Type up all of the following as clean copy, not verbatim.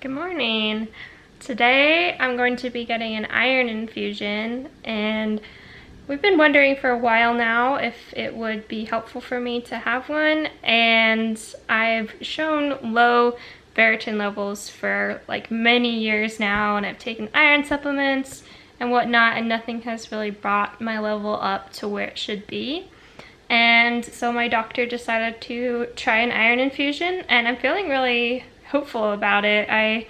Good morning. Today I'm going to be getting an iron infusion, and we've been wondering for a while now if it would be helpful for me to have one, and I've shown low ferritin levels for like many years now, and I've taken iron supplements and whatnot, and nothing has really brought my level up to where it should be. And so my doctor decided to try an iron infusion, and I'm feeling really hopeful about it. I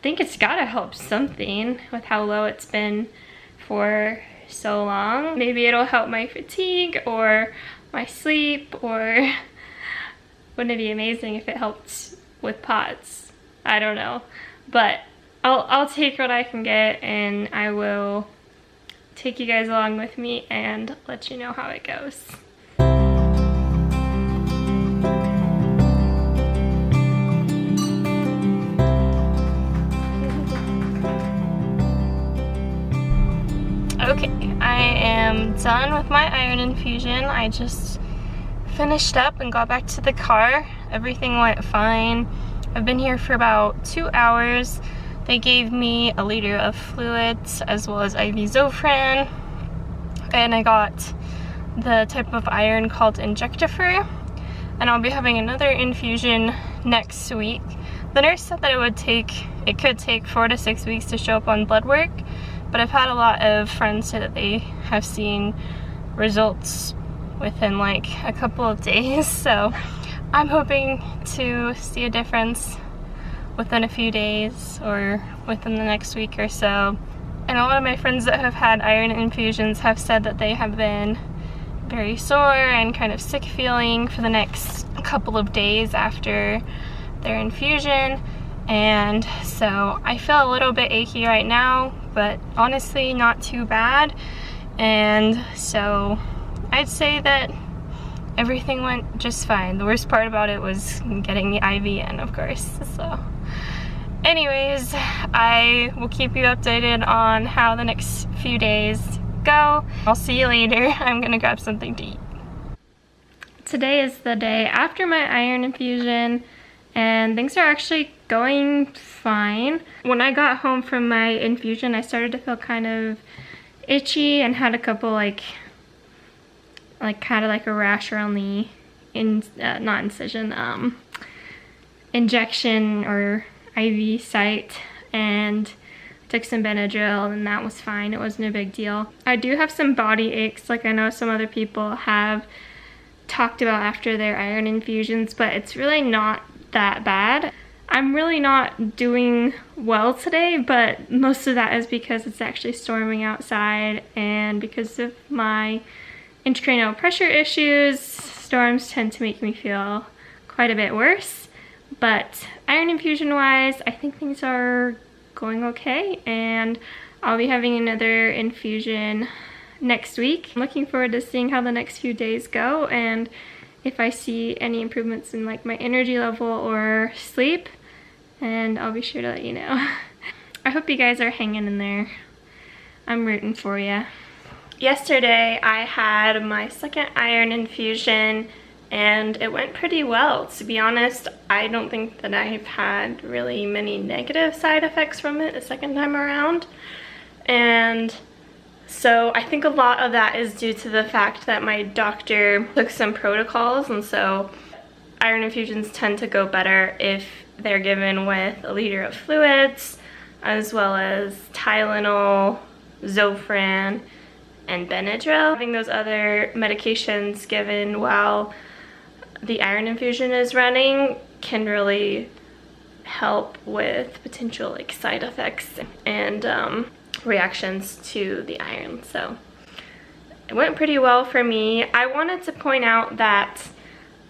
think it's gotta help something with how low it's been for so long. Maybe it'll help my fatigue or my sleep, or wouldn't it be amazing if it helped with POTS? I don't know, but I'll take what I can get, and I will take you guys along with me and let you know how it goes. Okay, I am done with my iron infusion. I just finished up and got back to the car. Everything went fine. I've been here for about 2 hours. They gave me a liter of fluids as well as IV Zofran, and I got the type of iron called Injectifer, and I'll be having another infusion next week. The nurse said that it could take 4 to 6 weeks to show up on blood work, but I've had a lot of friends say that they have seen results within like a couple of days, so I'm hoping to see a difference within a few days or within the next week or so. And a lot of my friends that have had iron infusions have said that they have been very sore and kind of sick feeling for the next couple of days after their infusion. And so I feel a little bit achy right now, but honestly not too bad. And so I'd say that everything went just fine. The worst part about it was getting the IV in, of course. So anyways, I will keep you updated on how the next few days go. I'll see you later. I'm gonna grab something to eat. Today is the day after my iron infusion, and things are actually going fine. When I got home from my infusion, I started to feel kind of itchy and had a couple like kind of like a rash around the injection or IV site, and took some Benadryl, and that was fine. It wasn't a big deal. I do have some body aches, like I know some other people have talked about after their iron infusions, but it's really not that bad. I'm really not doing well today, but most of that is because it's actually storming outside, and because of my intracranial pressure issues, storms tend to make me feel quite a bit worse. But iron infusion wise, I think things are going okay, and I'll be having another infusion next week. I'm looking forward to seeing how the next few days go, and if I see any improvements in like my energy level or sleep, and I'll be sure to let you know. I hope you guys are hanging in there. I'm rooting for you. Yesterday I had my second iron infusion, and it went pretty well. To be honest, I don't think that I've had really many negative side effects from it the second time around. And so I think a lot of that is due to the fact that my doctor took some protocols, and so iron infusions tend to go better if they're given with a liter of fluids, as well as Tylenol, Zofran, and Benadryl. Having those other medications given while the iron infusion is running can really help with potential like side effects and reactions to the iron. So it went pretty well for me. I wanted to point out that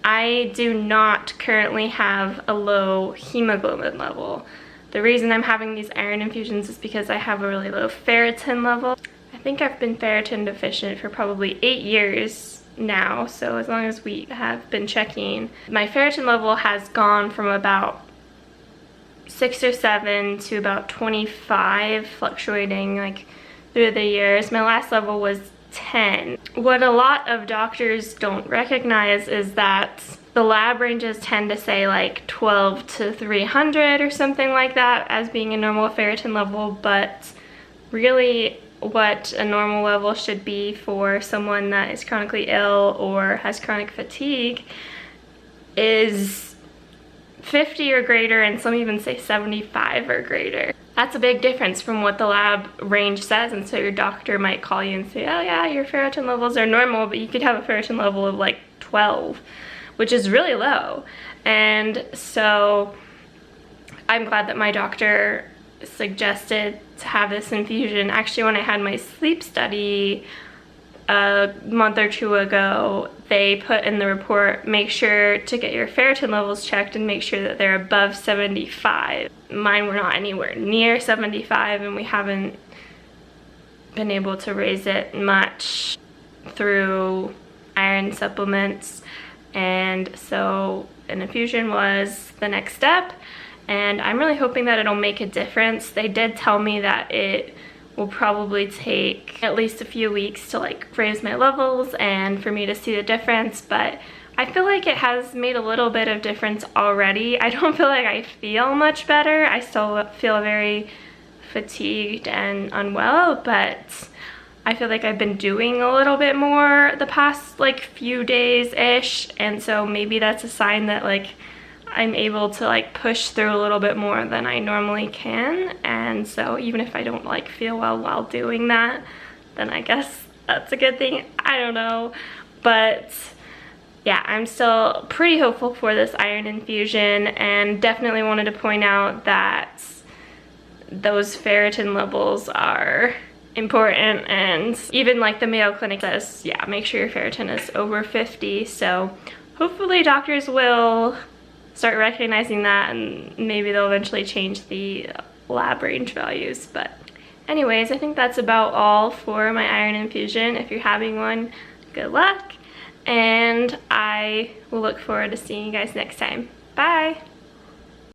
I do not currently have a low hemoglobin level. The reason I'm having these iron infusions is because I have a really low ferritin level. I think I've been ferritin deficient for probably 8 years now, so as long as we have been checking, my ferritin level has gone from about 6 or 7 to about 25, fluctuating like through the years. My last level was 10. What a lot of doctors don't recognize is that the lab ranges tend to say like 12 to 300 or something like that as being a normal ferritin level, but really what a normal level should be for someone that is chronically ill or has chronic fatigue is 50 or greater, and some even say 75 or greater. That's a big difference from what the lab range says, and so your doctor might call you and say, oh yeah, your ferritin levels are normal, but you could have a ferritin level of like 12, which is really low. And so I'm glad that my doctor suggested to have this infusion. Actually, when I had my sleep study a month or two ago, they put in the report, make sure to get your ferritin levels checked and make sure that they're above 75. Mine were not anywhere near 75, and we haven't been able to raise it much through iron supplements, and so an infusion was the next step, and I'm really hoping that it'll make a difference. They did tell me that it will probably take at least a few weeks to like raise my levels and for me to see the difference, but I feel like it has made a little bit of difference already. I don't feel like I feel much better. I still feel very fatigued and unwell, but I feel like I've been doing a little bit more the past like few days-ish, and so maybe that's a sign that like I'm able to like push through a little bit more than I normally can. And so even if I don't like feel well while doing that, then I guess that's a good thing. I don't know, but yeah, I'm still pretty hopeful for this iron infusion, and definitely wanted to point out that those ferritin levels are important, and even like the Mayo Clinic says, yeah, make sure your ferritin is over 50. So hopefully doctors will start recognizing that, and maybe they'll eventually change the lab range values. But anyways, I think that's about all for my iron infusion. If you're having one, good luck, and I will look forward to seeing you guys next time. Bye!